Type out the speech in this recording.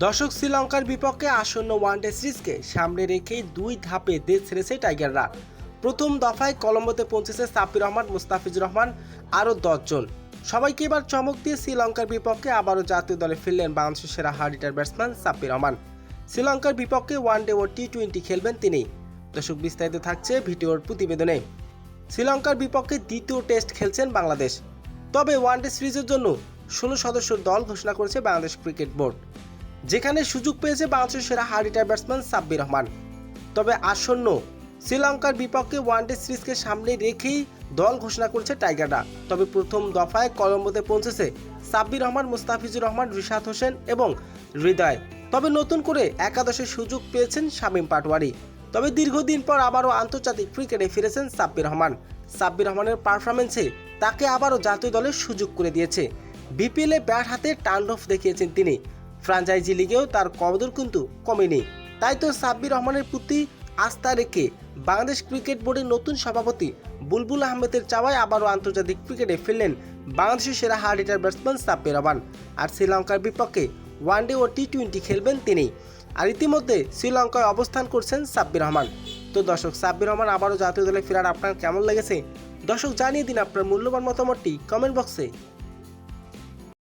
দর্শক, শ্রীলঙ্কার বিপক্ষে আসন্ন ওয়ানডে সিরিজকে সামনে রেখেই দুই ধাপে দেশ ছেড়েছে টাইগাররা। প্রথম দফায় কলম্বোতে পৌঁছেছে সাব্বির রহমান, মুস্তাফিজুর রহমান আরও 10 জন। সবাইকে এবার চমক দিয়ে শ্রীলঙ্কার বিপক্ষে আবারও জাতীয় দলে ফিরলেন বাংলাদেশের সেরা hard hitter batsman Sabbir Rahman. শ্রীলঙ্কার বিপক্ষে ওয়ানডে ও টি-20 খেলবেন তিনি। দর্শক, বিস্তারিত থাকছে ভিডিওর প্রতিবেদনে। শ্রীলঙ্কার বিপক্ষে দ্বিতীয় টেস্ট খেলছেন বাংলাদেশ। তবে ওয়ানডে সিরিজের জন্য 16 সদস্যের দল ঘোষণা করেছে বাংলাদেশ ক্রিকেট বোর্ড, যেখানে সুযোগ পেয়েছে বাংলাদেশের সেরা hard hitter batsman Sabbir Rahman. তবে আসন্ন শ্রীলঙ্কার বিপক্ষে ওয়ানডে সিরিজকে সামনে রেখেই দল ঘোষণা করেছে টাইগাররা। তবে প্রথম দফায় কলম্বোতে পৌঁছেছে সাব্বির রহমান, মুস্তাফিজুর রহমান, রিশাদ হোসেন এবং হৃদয়। তবে নতুন করে একাদশের সুযোগ পেয়েছেন শামীম পাটোয়ারি। তবে দীর্ঘদিন পর আবারও আন্তর্জাতিক ক্রিকেটে ফিরেছেন সাব্বির রহমান। সাব্বির রহমানের পারফরমেন্সে তাকে আবারও জাতীয় দলের সুযোগ করে দিয়েছে। বিপিএলে ব্যাট হাতে টান্ডব দেখিয়েছেন তিনি। ফ্র্যাঞ্চাইজি লিগেও তার কদর কিন্তু কমেনি। তাই তো সাব্বির রহমানের প্রতি আস্থা রেখে বাংলাদেশ ক্রিকেট বোর্ডের নতুন সভাপতি বুলবুল আহমেদের চাওয়ায় আবারও আন্তর্জাতিক ক্রিকেটে ফিরলেন বাংলাদেশের সেরা hard hitter batsman Sabbir Rahman. আর শ্রীলঙ্কার বিপক্ষে ওয়ানডে ও টি-20 খেলবেন তিনি। আর ইতিমধ্যে শ্রীলঙ্কায় অবস্থান করছেন সাব্বির রহমান। তো দর্শক, সাব্বির রহমান আবারও জাতীয় দলে ফেরার আপনার কেমন লেগেছে? দর্শক, জানিয়ে দিন আপনার মূল্যবান মতামতটি কমেন্ট বক্সে।